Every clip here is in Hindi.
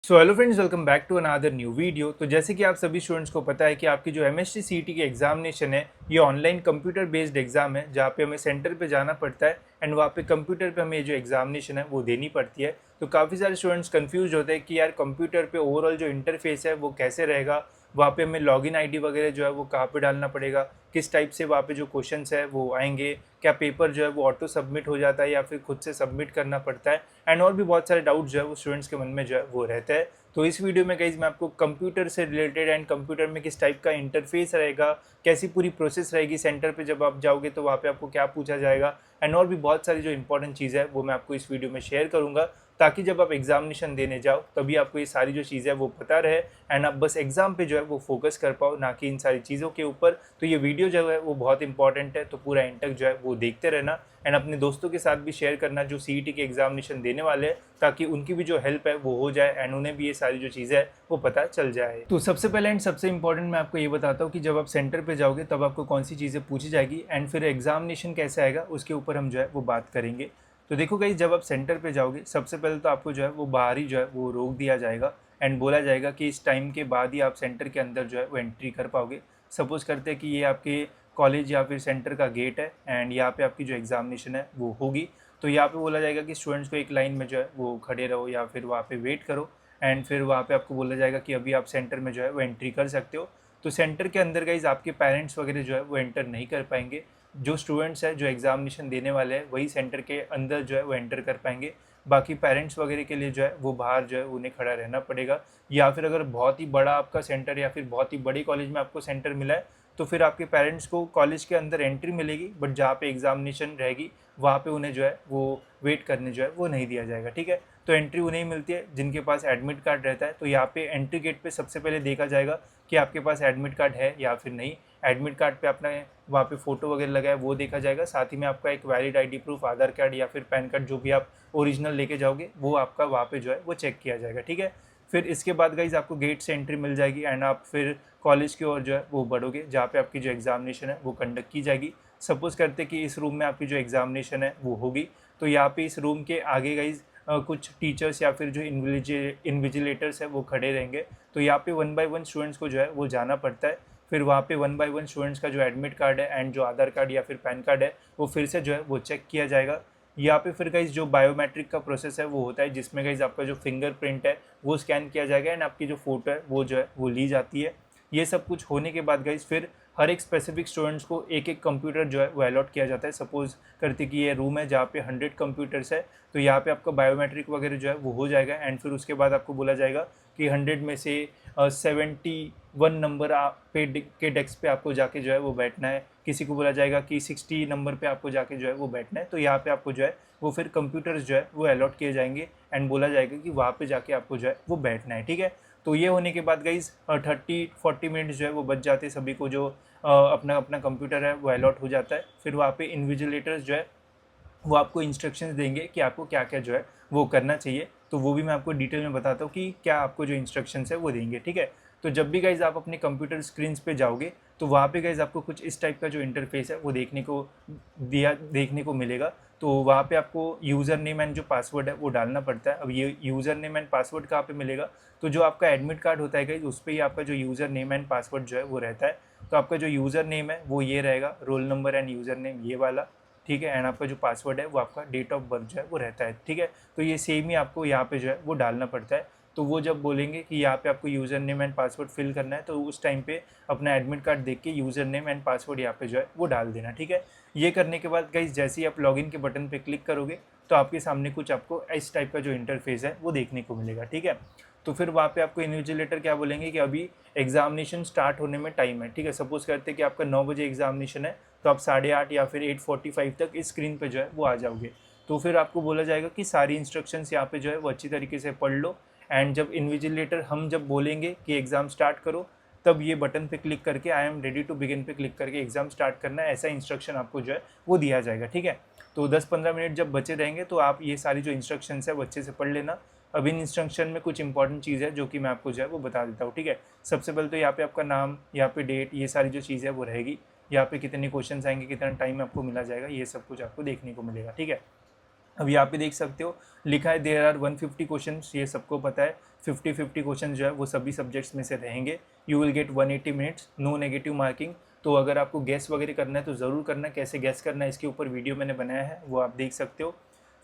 So hello friends, welcome back to another new video. तो जैसे कि आप सभी स्टूडेंट्स को पता है कि आपकी जो एमएसटी सीईटी की एग्जामिनेशन है ये ऑनलाइन कंप्यूटर बेस्ड एग्जाम है, जहाँ पे हमें सेंटर पे जाना पड़ता है एंड वहाँ पे कंप्यूटर पे हमें ये जो एग्जामिनेशन है वो देनी पड़ती है। तो काफ़ी सारे स्टूडेंट्स कंफ्यूज होते हैं कि यार कंप्यूटर पे ओवरऑल जो इंटरफेस है वो कैसे रहेगा, वहाँ पे हमें लॉगिन आईडी वगैरह जो है वो कहाँ पे डालना पड़ेगा, किस टाइप से वहाँ पे जो क्वेश्चंस है वो आएंगे, क्या पेपर जो है वो ऑटो सबमिट हो जाता है या फिर खुद से सबमिट करना पड़ता है, एंड और भी बहुत सारे डाउट जो है वो स्टूडेंट्स के मन में जो है वो रहता है। तो इस वीडियो में गाइज मैं आपको कंप्यूटर से रिलेटेड एंड कंप्यूटर में किस टाइप का इंटरफेस रहेगा, कैसी पूरी प्रोसेस रहेगी, सेंटर पे जब आप जाओगे तो वहाँ पे आपको क्या पूछा जाएगा, एंड और भी बहुत सारी जो इंपॉर्टेंट चीज़ है वो मैं आपको इस वीडियो में शेयर करूँगा, ताकि जब आप एग्जामिनेशन देने जाओ तभी आपको ये सारी जो चीज़ें है वो पता रहे एंड आप बस एग्जाम पे जो है वो फोकस कर पाओ, ना कि इन सारी चीज़ों के ऊपर। तो ये वीडियो जो है वो बहुत इंपॉर्टेंट है, तो पूरा एंड तक जो है वो देखते रहना एंड अपने दोस्तों के साथ भी शेयर करना जो सीईटी के एग्जामिनेशन देने वाले हैं, ताकि उनकी भी जो हेल्प है वो हो जाए एंड उन्हें भी ये सारी जो चीज़ें है वो पता चल जाए। तो सबसे पहले एंड सबसे इंपॉर्टेंट मैं आपको ये बताता हूँ कि जब आप सेंटर पे जाओगे तब आपको कौन सी चीज़ें पूछी जाएगी एंड फिर एग्जामिनेशन कैसे आएगा उसके ऊपर हम जो है वो बात करेंगे। तो देखो गाइस, जब आप सेंटर पे जाओगे सबसे पहले तो आपको जो है वो बाहर ही जो है वो रोक दिया जाएगा एंड बोला जाएगा कि इस टाइम के बाद ही आप सेंटर के अंदर जो है वो एंट्री कर पाओगे। सपोज़ करते हैं कि ये आपके कॉलेज या फिर सेंटर का गेट है एंड यहाँ पे आपकी जो एग्जामिनेशन है वो होगी। तो यहाँ पे बोला जाएगा कि स्टूडेंट्स को एक लाइन में जो है वो खड़े रहो या फिर वहाँ पे वेट करो एंड फिर वहाँ पे आपको बोला जाएगा कि अभी आप सेंटर में जो है वो एंट्री कर सकते हो। तो सेंटर के अंदर गाइज आपके पेरेंट्स वगैरह जो है वो एंटर नहीं कर पाएंगे। जो स्टूडेंट्स है जो एग्जामिनेशन देने वाले हैं वही सेंटर के अंदर जो है वो एंटर कर पाएंगे। बाकी पेरेंट्स वगैरह के लिए जो है वो बाहर जो है उन्हें खड़ा रहना पड़ेगा। या फिर अगर बहुत ही बड़ा आपका सेंटर या फिर बहुत ही बड़ी कॉलेज में आपको सेंटर मिला है तो फिर आपके पेरेंट्स को कॉलेज के अंदर एंट्री मिलेगी, बट जहाँ पे एग्जामिनेशन रहेगी वहाँ पे उन्हें जो है वो वेट करने जो है वो नहीं दिया जाएगा। ठीक है, तो एंट्री उन्हें ही मिलती है जिनके पास एडमिट कार्ड रहता है। तो यहाँ पे एंट्री गेट पे सबसे पहले देखा जाएगा कि आपके पास एडमिट कार्ड है या फिर नहीं। एडमिट कार्ड पे अपना वहाँ पे फ़ोटो वगैरह लगा है वो देखा जाएगा, साथ ही में आपका एक वैलिड आईडी प्रूफ, आधार कार्ड या फिर पैन कार्ड जो भी आप ओरिजिनल लेके जाओगे वो आपका वहाँ पे जो है वो चेक किया जाएगा। ठीक है, फिर इसके बाद गाइज आपको गेट से एंट्री मिल जाएगी एंड आप फिर कॉलेज की ओर जो है वो बढ़ोगे, जहाँ पे आपकी जो एग्जामिनेशन है वो कंडक्ट की जाएगी। सपोज़ करते कि इस रूम में आपकी जो एग्जामिनेशन है वो होगी, तो यहाँ पे इस रूम के आगे गाइज कुछ टीचर्स या फिर जो इन्विजिलेटर्स है वो खड़े रहेंगे। तो यहाँ पे वन बाय वन स्टूडेंट्स को जो है वो जाना पड़ता है। फिर वहाँ पे वन बाय वन स्टूडेंट्स का जो एडमिट कार्ड है एंड जो आधार कार्ड या फिर पैन कार्ड है वो फिर से जो है वो चेक किया जाएगा। यहाँ पे फिर गाइज जो बायोमेट्रिक का प्रोसेस है वो होता है, जिसमें गाइज आपका जो फिंगरप्रिंट है वो स्कैन किया जाएगा एंड आपकी जो फ़ोटो है वो जो है वो ली जाती है। ये सब कुछ होने के बाद गाइज फिर हर एक स्पेसिफिक स्टूडेंट्स को एक एक कंप्यूटर जो है वो अलॉट किया जाता है। सपोज करते कि ये रूम है जहाँ पे 100 कंप्यूटर्स है, तो यहाँ पे आपका बायोमेट्रिक वगैरह जो है वो हो जाएगा एंड फिर उसके बाद आपको बोला जाएगा कि 100 में से 71 नंबर के डेस्क पे आपको जाके जो है वो बैठना है। किसी को बोला जाएगा कि 60 नंबर पे आपको जाके जो है वो बैठना है। तो यहाँ पे आपको जो है वो फिर कंप्यूटर्स जो है वो अलॉट किए जाएंगे एंड बोला जाएगा कि वहाँ पे जाके आपको जो है वो बैठना है। ठीक है, तो ये होने के बाद गाइज 30-40 मिनट्स जो है वो बच जाते हैं सभी को, जो अपना अपना कंप्यूटर है वो अलॉट हो जाता है। फिर वहाँ पे इन्विजिलेटर्स जो है वो आपको इंस्ट्रक्शंस देंगे कि आपको क्या क्या जो है वो करना चाहिए। तो वो भी मैं आपको डिटेल में बताता हूँ कि क्या आपको जो इंस्ट्रक्शंस है वो देंगे। ठीक है, तो जब भी गाइज आप अपने कंप्यूटर स्क्रीन पे जाओगे तो वहाँ पे गाइज आपको कुछ इस टाइप का जो इंटरफेस है वो देखने को मिलेगा। तो वहाँ पे आपको यूज़र नेम एंड जो पासवर्ड है वो डालना पड़ता है। अब ये यूज़र नेम एंड पासवर्ड कहाँ पे मिलेगा, तो जो आपका एडमिट कार्ड होता है गाइज उस पर ही आपका जो यूज़र नेम एंड पासवर्ड जो है वो रहता है। तो आपका जो यूज़र नेम है वो ये रहेगा, roll number end user name ये वाला। ठीक है, एंड आपका जो पासवर्ड है वो आपका डेट ऑफ बर्थ जो है वो रहता है। ठीक है, तो ये सेम ही आपको यहाँ पे जो है वो डालना पड़ता है। तो वो जब बोलेंगे कि यहाँ पे आपको user name and password fill करना है तो उस टाइम पे अपना एडमिट कार्ड देख के यूज़र नेम एंड पासवर्ड यहाँ पे जो है वो डाल देना। ठीक है, ये करने के बाद गाइस जैसे ही आप लॉगिन के बटन पे क्लिक करोगे तो आपके सामने कुछ आपको इस टाइप का जो इंटरफेस है वो देखने को मिलेगा। ठीक है, तो फिर वहाँ पे आपको इन्विजिलेटर क्या बोलेंगे कि अभी एग्जामिनेशन स्टार्ट होने में टाइम है। ठीक है, सपोज करते हैं कि आपका 9 बजे एग्जामिनेशन है तो आप 8:30 या फिर 8:45 तक इस स्क्रीन पे जो है वो आ जाओगे। तो फिर आपको बोला जाएगा कि सारी इंस्ट्रक्शंस यहाँ पे जो है वो अच्छी तरीके से पढ़ लो एंड जब इन्विजिलेटर हम जब बोलेंगे कि एग्ज़ाम स्टार्ट करो तब ये बटन पे क्लिक करके I am ready to begin पे क्लिक करके एग्ज़ाम स्टार्ट करना है, ऐसा इंस्ट्रक्शन आपको जो है वो दिया जाएगा। ठीक है, तो 10-15 मिनट जब बचे रहेंगे तो आप ये सारी जो इंस्ट्रक्शंस है वो अच्छे से पढ़ लेना। अब इन इंस्ट्रक्शन में कुछ इंपॉर्टेंट चीज़ है जो कि मैं आपको जो है वो बता देता हूँ। ठीक है, सबसे पहले तो यहाँ पे आपका नाम, यहाँ पे डेट, ये सारी जो चीज़ है वो रहेगी। यहाँ पे कितने क्वेश्चंस आएंगे, कितना टाइम आपको मिला जाएगा, ये सब कुछ आपको देखने को मिलेगा। ठीक है, अब यहाँ पे देख सकते हो लिखा है देयर आर 150 क्वेश्चंस, ये सबको पता है 50-50 क्वेश्चन जो है वो सभी सब्जेक्ट्स में से रहेंगे। You will get 180 minutes, no negative marking. तो अगर आपको गैस वगैरह करना है तो ज़रूर करना, कैसे गैस करना है इसके ऊपर वीडियो मैंने बनाया है, वो आप देख सकते हो।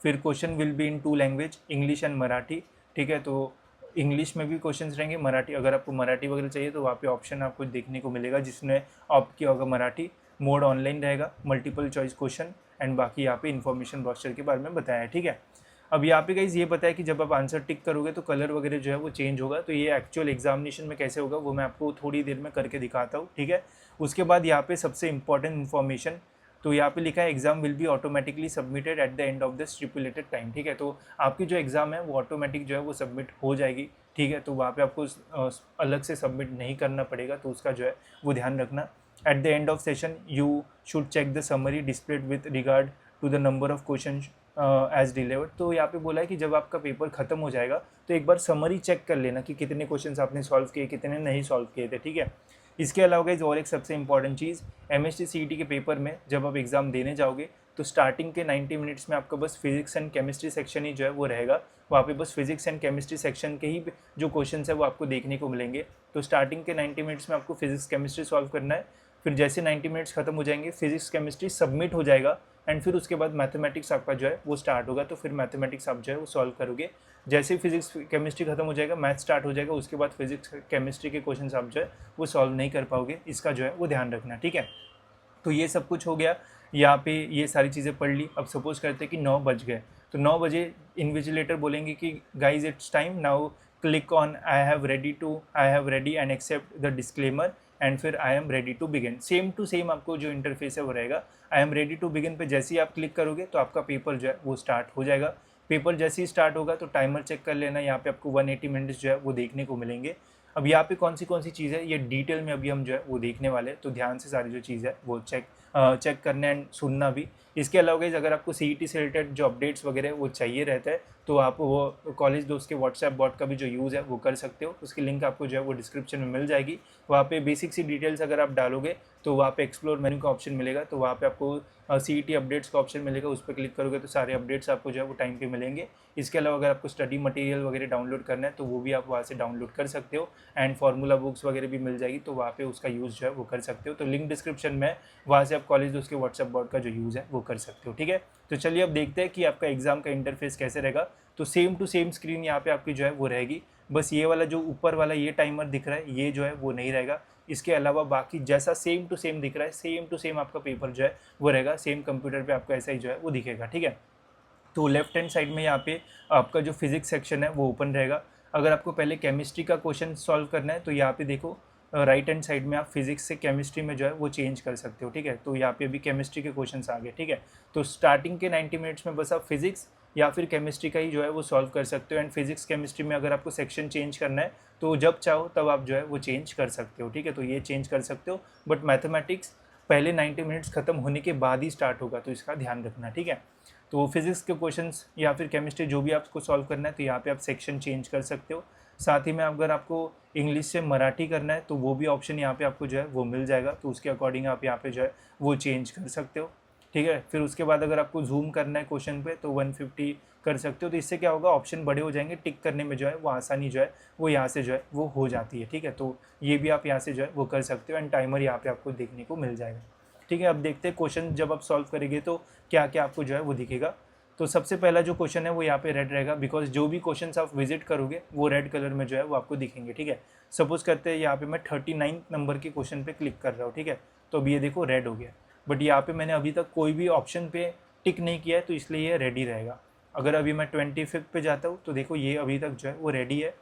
फिर question will be in 2 language, English and Marathi, ठीक है। तो इंग्लिश में भी क्वेश्चंस रहेंगे, मराठी अगर आपको मराठी वगैरह चाहिए तो वहाँ पे ऑप्शन आपको देखने को मिलेगा जिसने ऑप्ट किया होगा मराठी। मोड ऑनलाइन रहेगा, मल्टीपल चॉइस क्वेश्चन एंड बाकी यहाँ पे इन्फॉर्मेशन ब्रोशर के बारे में बताया है, ठीक है। अब यहाँ पे गाइस ये बताया कि जब आप आंसर टिक करोगे तो कलर वगैरह जो है वो चेंज होगा। तो ये एक्चुअल एग्जामिनेशन में कैसे होगा वो मैं आपको थोड़ी देर में करके दिखाता हूँ, ठीक है। उसके बाद यहाँ पे सबसे इंपॉर्टेंट इन्फॉर्मेशन, तो यहाँ पे लिखा है exam will be automatically submitted at the end of the stipulated time, ठीक है। तो आपकी जो एग्ज़ाम है वो ऑटोमेटिक जो है वो सबमिट हो जाएगी, ठीक है। तो वहाँ पे आपको अलग से सबमिट नहीं करना पड़ेगा, तो उसका जो है वो ध्यान रखना। At the end of session you should check the summary displayed with regard to the number of question as delivered. तो यहाँ पे बोला है कि जब आपका पेपर खत्म हो जाएगा तो एक बार समरी चेक कर लेना कि कितने क्वेश्चंस आपने सॉल्व किए, कितने नहीं सॉल्व किए थे, ठीक है। इसके अलावा गाइस और एक सबसे इंपॉर्टेंट चीज़, एमएसटी सीईटी के पेपर में जब आप एग्ज़ाम देने जाओगे तो स्टार्टिंग के 90 मिनट्स में आपका बस फिजिक्स एंड केमिस्ट्री सेक्शन ही जो है वो रहेगा। वहाँ पे बस फिजिक्स एंड केमिस्ट्री सेक्शन के ही जो क्वेश्चन है वो आपको देखने को मिलेंगे। तो स्टार्टिंग के 90 मिनट्स में आपको फिजिक्स केमिस्ट्री सॉल्व करना है। फिर जैसे 90 मिनट्स खत्म हो जाएंगे, फिजिक्स केमिस्ट्री सबमिट हो जाएगा एंड फिर उसके बाद मैथमेटिक्स आपका जो है वो स्टार्ट होगा। तो फिर मैथमेटिक्स आप जो है वो सॉल्व करोगे। जैसे ही फिजिक्स केमिस्ट्री खत्म हो जाएगा, मैथ स्टार्ट हो जाएगा, उसके बाद फिजिक्स केमिस्ट्री के क्वेश्चन आप जो है वो सॉल्व नहीं कर पाओगे, इसका जो है वो ध्यान रखना, ठीक है। तो ये सब कुछ हो गया, यहाँ पे ये सारी चीज़ें पढ़ ली। अब सपोज करते हैं कि 9 बज गए, तो 9 बजे इन्विजिलेटर बोलेंगे कि guys it's time now, click on I have ready and accept the disclaimer and फिर I am ready to begin. Same to same आपको जो इंटरफेस है वो रहेगा। I am ready to begin पे जैसे ही आप क्लिक करोगे तो आपका पेपर जो है वो स्टार्ट हो जाएगा। पेपर जैसे ही स्टार्ट होगा तो टाइमर चेक कर लेना, यहाँ पे आपको 180 मिनट्स जो है वो देखने को मिलेंगे। अब यहाँ पे कौन सी चीज़ है ये डिटेल में अभी हम जो है वो देखने वाले हैं, तो ध्यान से सारी जो चीज़ है वो चेक करना एंड सुनना भी। इसके अलावा गाइस अगर आपको सीईटी से रिलेटेड जो अपडेट्स वगैरह वो चाहिए रहता है तो आप वो कॉलेज दोस्त के व्हाट्सएप बॉट का भी जो यूज़ है वो कर सकते हो। उसकी लिंक आपको जो है वो डिस्क्रिप्शन में मिल जाएगी। वहाँ पे बेसिक सी डिटेल्स अगर आप डालोगे तो वहाँ पे एक्सप्लोर मेन्यू का ऑप्शन मिलेगा, तो वहाँ पे आपको सीईटी अपडेट्स का ऑप्शन मिलेगा, उस पर क्लिक करोगे तो सारे अपडेट्स आपको जो है वो टाइम पे मिलेंगे। इसके अलावा अगर आपको स्टडी मटेरियल वगैरह डाउनलोड करना है तो वो भी आप वहाँ से डाउनलोड कर सकते हो एंड फार्मूला बुक्स वगैरह भी मिल जाएगी, तो वहाँ पे उसका यूज़ जो है वो कर सकते हो। तो लिंक डिस्क्रिप्शन में, वहाँ से आप कॉलेज दोस्त के व्हाट्सएप बॉट का जो यूज़ है वो कर सकते हो, ठीक है। तो चलिए अब देखते हैं कि आपका एग्जाम का इंटरफेस कैसे रहेगा। तो सेम टू सेम स्क्रीन यहाँ पे आपकी जो है वो रहेगी, बस ये वाला जो ऊपर वाला ये टाइमर दिख रहा है ये जो है वो नहीं रहेगा। इसके अलावा बाकी जैसा सेम टू सेम दिख रहा है, सेम टू सेम आपका पेपर जो है वो रहेगा, सेम कंप्यूटर पे आपको ऐसा ही जो है वो दिखेगा, ठीक है। तो लेफ्ट हैंड साइड में यहाँ पे आपका जो फिजिक्स सेक्शन है वो ओपन रहेगा। अगर आपको पहले केमिस्ट्री का क्वेश्चन सॉल्व करना है तो यहाँ पे देखो राइट हैंड साइड में आप फिजिक्स से केमिस्ट्री में जो है वो चेंज कर सकते हो, ठीक है। तो यहाँ पे अभी केमिस्ट्री के क्वेश्चंस आ गए, ठीक है। तो स्टार्टिंग के 90 मिनट्स में बस आप फिजिक्स या फिर केमिस्ट्री का ही जो है वो सॉल्व कर सकते हो। एंड फिजिक्स केमिस्ट्री में अगर आपको सेक्शन चेंज करना है तो जब चाहो तब आप जो है वो चेंज कर सकते हो, ठीक है। तो ये चेंज कर सकते हो, बट मैथमेटिक्स पहले 90 मिनट्स खत्म होने के बाद ही स्टार्ट होगा, तो इसका ध्यान रखना, ठीक है। तो फिजिक्स के क्वेश्चंस या फिर केमिस्ट्री जो भी आपको सॉल्व करना है तो यहाँ पे आप सेक्शन चेंज कर सकते हो। साथ ही में अगर आपको इंग्लिश से मराठी करना है तो वो भी ऑप्शन यहाँ पे आपको जो है वो मिल जाएगा, तो उसके अकॉर्डिंग आप यहाँ पे जो है वो चेंज कर सकते हो, ठीक है। फिर उसके बाद अगर आपको जूम करना है क्वेश्चन पे तो 150 कर सकते हो। तो इससे क्या होगा, ऑप्शन बड़े हो जाएंगे, टिक करने में जो है वो आसानी जो है वो यहाँ से जो है वो हो जाती है, ठीक है। तो ये भी आप यहाँ से जो है वो कर सकते हो एंड टाइमर यहाँ पे आपको देखने को मिल जाएगा, ठीक है। अब देखते हैं क्वेश्चन जब आप सॉल्व करेंगे तो क्या क्या आपको जो है वो दिखेगा। तो सबसे पहला जो क्वेश्चन है वो यहाँ पे रेड रहेगा, बिकॉज जो भी क्वेश्चन आप विजिट करोगे वो रेड कलर में जो है वो आपको दिखेंगे, ठीक है। सपोज करते हैं यहाँ पे मैं 39 नंबर के क्वेश्चन पे क्लिक कर रहा हूँ, ठीक है। तो अब ये देखो रेड हो गया, बट यहाँ पे मैंने अभी तक कोई भी ऑप्शन पे टिक नहीं किया है तो इसलिए ये रेडी रहेगा। अगर अभी मैं 25 पे जाता हूँ तो देखो ये अभी तक जो है वो रेडी है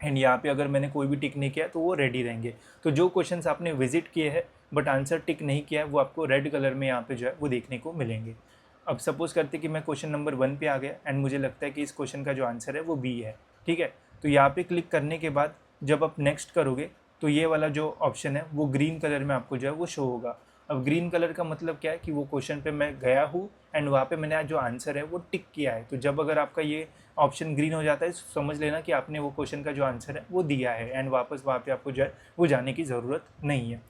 एंड यहाँ पे अगर मैंने कोई भी टिक नहीं किया तो वो रेडी रहेंगे। तो जो क्वेश्चंस आपने विजिट किए हैं बट आंसर टिक नहीं किया है वो आपको रेड कलर में यहाँ पे जो है वो देखने को मिलेंगे। अब सपोज करते कि मैं क्वेश्चन नंबर 1 पे आ गया एंड मुझे लगता है कि इस क्वेश्चन का जो आंसर है वो बी है, ठीक है। तो यहाँ पे क्लिक करने के बाद जब आप नेक्स्ट करोगे तो ये वाला जो ऑप्शन है वो ग्रीन कलर में आपको जो है वो शो होगा। अब ग्रीन कलर का मतलब क्या है कि वो क्वेश्चन पे मैं गया हूँ एंड वहाँ पे मैंने जो आंसर है वो टिक किया है। तो जब अगर आपका ये ऑप्शन ग्रीन हो जाता है समझ लेना कि आपने वो क्वेश्चन का जो आंसर है वो दिया है एंड वापस वहाँ पे आपको जो है वो जाने की ज़रूरत नहीं है।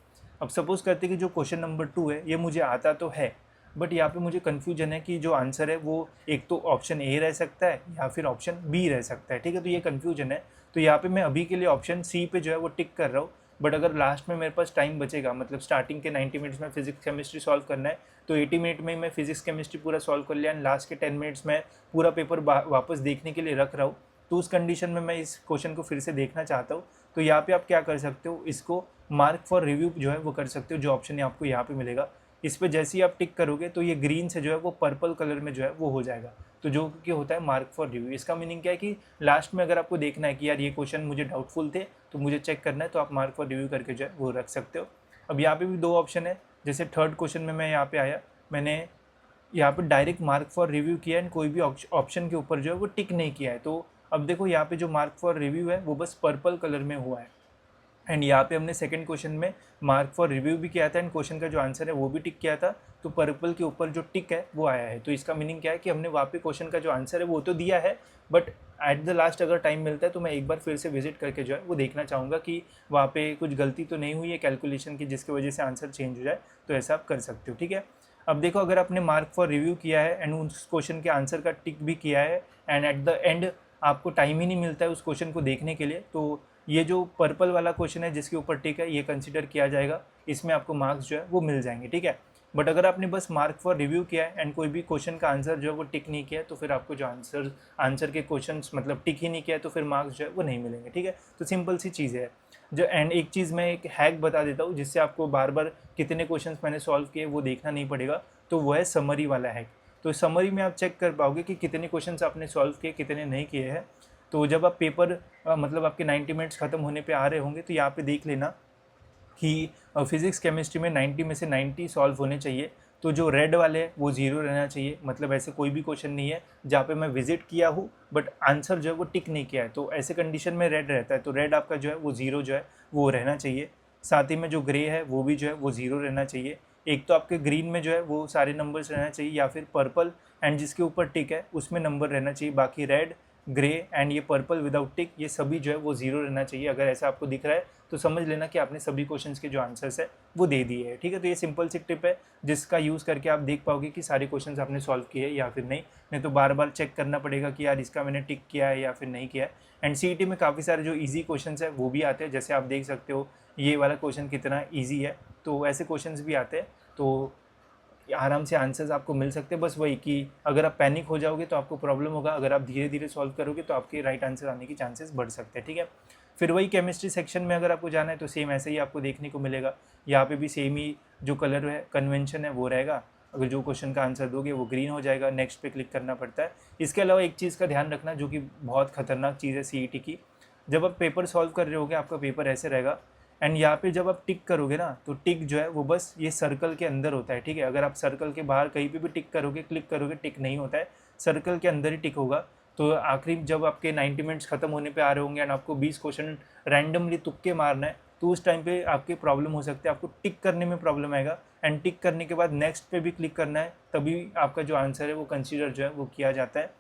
अब सपोज़ करते कि जो क्वेश्चन नंबर 2 है ये मुझे आता तो है बट यहाँ पे मुझे कन्फ्यूजन है कि जो आंसर है वो एक तो ऑप्शन ए रह सकता है या फिर ऑप्शन बी रह सकता है, ठीक है। तो ये कन्फ्यूजन है। तो यहाँ पे मैं अभी के लिए ऑप्शन सी पे जो है वो टिक कर रहा हूँ। बट अगर लास्ट में मेरे पास टाइम बचेगा, मतलब स्टार्टिंग के 90 मिनट्स में फिजिक्स केमिस्ट्री सॉल्व करना है, तो 80 मिनट में मैं फिजिक्स केमिस्ट्री पूरा सॉल्व कर लिया एंड लास्ट के 10 मिनट्स में पूरा पेपर वापस देखने के लिए रख रहा हूँ, तो उस कंडीशन में मैं इस क्वेश्चन को फिर से देखना चाहता हूँ। तो यहाँ पे आप क्या कर सकते हो, इसको मार्क फॉर रिव्यू जो है वो कर सकते हो, जो ऑप्शन आपको यहाँ पे मिलेगा। इस पर जैसे ही आप टिक करोगे तो ये ग्रीन से जो है वो पर्पल कलर में जो है वो हो जाएगा, तो जो कि होता है मार्क फॉर रिव्यू। इसका मीनिंग क्या है कि लास्ट में अगर आपको देखना है कि यार ये क्वेश्चन मुझे डाउटफुल थे तो मुझे चेक करना है, तो आप मार्क फॉर रिव्यू करके जो है वो रख सकते हो। अब यहाँ पे भी दो ऑप्शन है, जैसे थर्ड क्वेश्चन में मैं यहाँ पे आया, मैंने यहाँ पे डायरेक्ट मार्क फॉर रिव्यू किया एंड कोई भी ऑप्शन के ऊपर जो है वो टिक नहीं किया है। तो अब देखो यहाँ पे जो मार्क फॉर रिव्यू है वो बस पर्पल कलर में हुआ है। एंड यहाँ पे हमने सेकंड क्वेश्चन में मार्क फॉर रिव्यू भी किया था एंड क्वेश्चन का जो आंसर है वो भी टिक किया था, तो पर्पल के ऊपर जो टिक है वो आया है। तो इसका मीनिंग क्या है कि हमने वहाँ पे क्वेश्चन का जो आंसर है वो तो दिया है, बट एट द लास्ट अगर टाइम मिलता है तो मैं एक बार फिर से विजिट करके जो है वो देखना चाहूँगा कि वहाँ पे कुछ गलती तो नहीं हुई है कैलकुलेशन की जिसकी वजह से आंसर चेंज हो जाए। तो ऐसा आप कर सकते हो, ठीक है। अब देखो, अगर आपने मार्क फॉर रिव्यू किया है एंड उस क्वेश्चन के आंसर का टिक भी किया है एंड एट द एंड आपको टाइम ही नहीं मिलता है उस क्वेश्चन को देखने के लिए, तो ये जो पर्पल वाला क्वेश्चन है जिसके ऊपर टिक है ये कंसीडर किया जाएगा, इसमें आपको मार्क्स जो है वो मिल जाएंगे, ठीक है। बट अगर आपने बस मार्क फॉर रिव्यू किया है एंड कोई भी क्वेश्चन का आंसर जो है वो टिक नहीं किया है, तो फिर आपको जो आंसर के क्वेश्चन मतलब टिक ही नहीं किया है तो फिर मार्क्स जो है वो नहीं मिलेंगे, ठीक है। तो सिंपल सी चीज़ है जो। एंड एक चीज़ मैं एक हैक बता देता हूँ जिससे आपको बार बार कितने क्वेश्चंस मैंने सॉल्व किए वो देखना नहीं पड़ेगा, तो वो है समरी वाला हैक। तो समरी में आप चेक कर पाओगे कि कितने क्वेश्चंस आपने सॉल्व किए कितने नहीं किए हैं। तो जब आप पेपर मतलब आपके 90 मिनट्स ख़त्म होने पे आ रहे होंगे तो यहाँ पे देख लेना कि फिज़िक्स केमिस्ट्री में 90 में से 90 सॉल्व होने चाहिए, तो जो रेड वाले हैं वो ज़ीरो रहना चाहिए। मतलब ऐसे कोई भी क्वेश्चन नहीं है जहाँ पे मैं विजिट किया हूँ बट आंसर जो है वो टिक नहीं किया है, तो ऐसे कंडीशन में रेड रहता है, तो रेड आपका जो है वो ज़ीरो जो है वो रहना चाहिए। साथ ही में जो ग्रे है वो भी जो है वो ज़ीरो रहना चाहिए। एक तो आपके ग्रीन में जो है वो सारे नंबर्स रहना चाहिए, या फिर पर्पल एंड जिसके ऊपर टिक है उसमें नंबर रहना चाहिए। बाकी रेड, ग्रे एंड ये पर्पल विदाउट टिक ये सभी जो है वो ज़ीरो रहना चाहिए। अगर ऐसा आपको दिख रहा है तो समझ लेना कि आपने सभी क्वेश्चंस के जो आंसर्स है वो दे दिए है, ठीक है। तो ये सिंपल सी टिप है जिसका यूज़ करके आप देख पाओगे कि सारे क्वेश्चंस आपने सॉल्व किए या फिर नहीं तो बार बार चेक करना पड़ेगा कि यार इसका मैंने टिक किया है या फिर नहीं किया है। एंड सीईटी में काफ़ी सारे जो ईजी क्वेश्चंस है वो भी आते हैं, जैसे आप देख सकते हो ये वाला क्वेश्चन कितना ईजी है, तो ऐसे क्वेश्चंस भी आते हैं, तो आराम से आंसर्स आपको मिल सकते हैं। बस वही कि अगर आप पैनिक हो जाओगे तो आपको प्रॉब्लम होगा, अगर आप धीरे धीरे सॉल्व करोगे तो आपके राइट आंसर आने की चांसेस बढ़ सकते हैं, ठीक है। फिर वही केमिस्ट्री सेक्शन में अगर आपको जाना है तो सेम ऐसे ही आपको देखने को मिलेगा। यहाँ पे भी सेम ही जो कलर है कन्वेंशन है वो रहेगा। अगर जो क्वेश्चन का आंसर दोगे वो ग्रीन हो जाएगा, नेक्स्ट पे क्लिक करना पड़ता है। इसके अलावा एक चीज़ का ध्यान रखना जो कि बहुत खतरनाक चीज़ है सीईटी की, जब आप पेपर सॉल्व कर रहे होगे आपका पेपर ऐसे रहेगा एंड यहाँ पे जब आप टिक करोगे ना तो टिक जो है वो बस ये सर्कल के अंदर होता है, ठीक है। अगर आप सर्कल के बाहर कहीं पे भी टिक करोगे, क्लिक करोगे, टिक नहीं होता है, सर्कल के अंदर ही टिक होगा। तो आखिरी जब आपके 90 मिनट्स खत्म होने पे आ रहे होंगे एंड आपको 20 क्वेश्चन रैंडमली तुक्के मारना है, तो उस टाइम पे आपके प्रॉब्लम हो सकते हैं, आपको टिक करने में प्रॉब्लम आएगा एंड टिक करने के बाद नेक्स्ट पे भी क्लिक करना है, तभी आपका जो आंसर है वो कंसीडर जो है वो किया जाता है।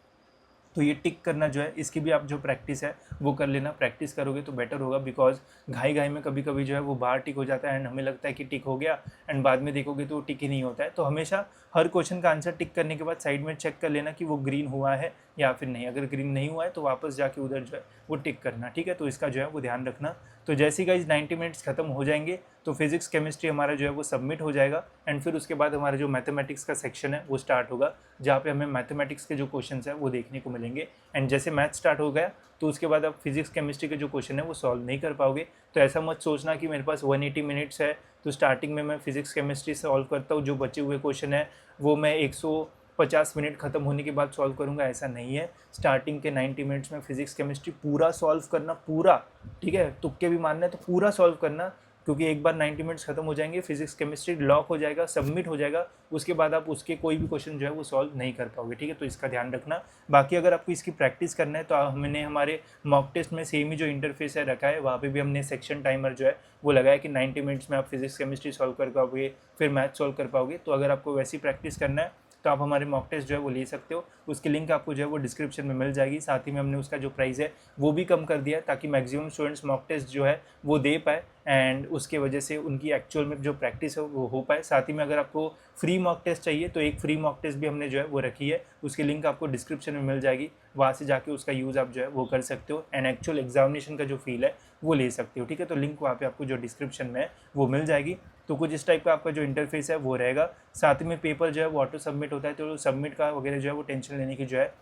तो ये टिक करना जो है इसकी भी आप जो प्रैक्टिस है वो कर लेना, प्रैक्टिस करोगे तो बेटर होगा, बिकॉज घाई घाई में कभी कभी जो है वो बाहर टिक हो जाता है एंड हमें लगता है कि टिक हो गया एंड बाद में देखोगे तो टिक ही नहीं होता है। तो हमेशा हर क्वेश्चन का आंसर टिक करने के बाद साइड में चेक कर लेना कि वो ग्रीन हुआ है या फिर नहीं। अगर ग्रीन नहीं हुआ है तो वापस जाके उधर जो है वो टिक करना, ठीक है। तो इसका जो है वो ध्यान रखना। तो जैसे ही गाइस 90 मिनट्स खत्म हो जाएंगे तो फिजिक्स केमिस्ट्री हमारा जो है वो सबमिट हो जाएगा एंड फिर उसके बाद हमारा जो मैथमेटिक्स का सेक्शन है वो स्टार्ट होगा, जहाँ पे हमें मैथमेटिक्स के जो क्वेश्चन है वो देखने को मिलेंगे। एंड जैसे मैथ स्टार्ट हो गया तो उसके बाद आप फिजिक्स केमिस्ट्री के जो क्वेश्चन है वो सॉल्व नहीं कर पाओगे। तो ऐसा मत सोचना कि मेरे पास 180 मिनट्स है तो स्टार्टिंग में मैं फिजिक्स केमिस्ट्री सॉल्व करता हूँ, जो बचे हुए क्वेश्चन है वो मैं 150 मिनट खत्म होने के बाद सॉल्व करूँगा, ऐसा नहीं है। स्टार्टिंग के 90 मिनट्स में फिजिक्स केमिस्ट्री पूरा सॉल्व करना, पूरा, ठीक है। तुक्के भी मारना है तो पूरा सॉल्व करना, क्योंकि एक बार 90 मिनट्स खत्म हो जाएंगे फिजिक्स केमिस्ट्री लॉक हो जाएगा, सबमिट हो जाएगा, उसके बाद आप उसके कोई भी क्वेश्चन जो है वो सॉल्व नहीं कर पाओगे, ठीक है। तो इसका ध्यान रखना। बाकी अगर आपको इसकी प्रैक्टिस करना है तो हमने हमारे मॉक टेस्ट में सेम ही जो इंटरफेस है रखा है, वहाँ पे भी हमने सेक्शन टाइमर जो है वो लगाया कि 90 मिनट्स में आप फिजिक्स केमिस्ट्री सॉल्व कर पाओगे, फिर मैथ सॉल्व कर पाओगे। तो अगर आपको वैसी प्रैक्टिस करना है तो आप हमारे मॉक टेस्ट जो है वो ले सकते हो। उसकी लिंक आपको जो है वो डिस्क्रिप्शन में मिल जाएगी। साथ ही में हमने उसका जो प्राइस है वो भी कम कर दिया है ताकि मैक्सिमम स्टूडेंट्स मॉक टेस्ट जो है वो दे पाए एंड उसके वजह से उनकी एक्चुअल में जो प्रैक्टिस है वो हो पाए। साथ ही में अगर आपको फ्री मॉक टेस्ट चाहिए तो एक फ्री मॉक टेस्ट भी हमने जो है वो रखी है, उसकी लिंक आपको डिस्क्रिप्शन में मिल जाएगी। वहाँ से जाके उसका यूज़ आप जो है वो कर सकते हो एंड एक्चुअल एग्जामिनेशन का जो फील है वो ले सकते हो। ठीक है, तो लिंक वहाँ पे आपको जो डिस्क्रिप्शन में है वो मिल जाएगी। तो कुछ इस टाइप का आपका जो इंटरफेस है वो रहेगा। साथ ही में पेपर जो है वो ऑटो सबमिट होता है, तो सबमिट का वगैरह जो है वो टेंशन लेने की जो है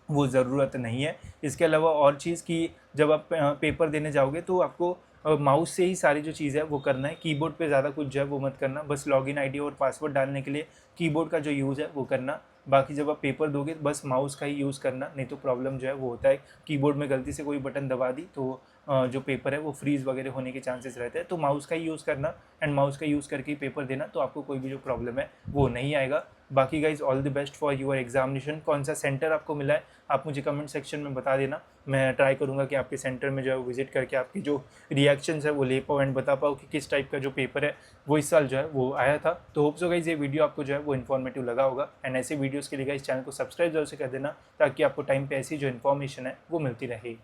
वो ज़रूरत नहीं है। इसके अलावा और चीज़ कि जब आप पेपर देने जाओगे तो आपको माउस से ही सारी जो चीज़ है वो करना है, कीबोर्ड पे ज़्यादा कुछ जो है वो मत करना। बस लॉगिन आईडी और पासवर्ड डालने के लिए कीबोर्ड का जो यूज़ है वो करना। बाकी जब आप पेपर दोगे बस माउस का ही यूज़ करना, नहीं तो प्रॉब्लम जो है वो होता है कीबोर्ड में गलती से कोई बटन दबा दी तो जो पेपर है वो फ्रीज़ वगैरह होने के चांसेस रहते हैं। तो माउस का ही यूज़ करना एंड माउस का यूज़ करके ही पेपर देना, तो आपको कोई भी जो प्रॉब्लम है वो नहीं आएगा। बाकी guys all the best for your examination. कौन सा सेंटर आपको मिला है आप मुझे कमेंट सेक्शन में बता देना। मैं ट्राई करूँगा कि आपके सेंटर में जो है वो विजिट करके आपकी जो रिएक्शंस है वो ले पाऊँ एंड बता पाऊँ कि किस टाइप का जो पेपर है वो इस साल जो है वो आया था। तो होप सो गाइज ये वीडियो आपको जो है वो इन्फॉर्मेटिव लगा होगा एंड ऐसे वीडियोज़ के लिए गाइज चैनल को सब्सक्राइब जरूर से कर देना ताकि आपको टाइम पे ऐसी जो इन्फॉर्मेशन है वो मिलती रहे।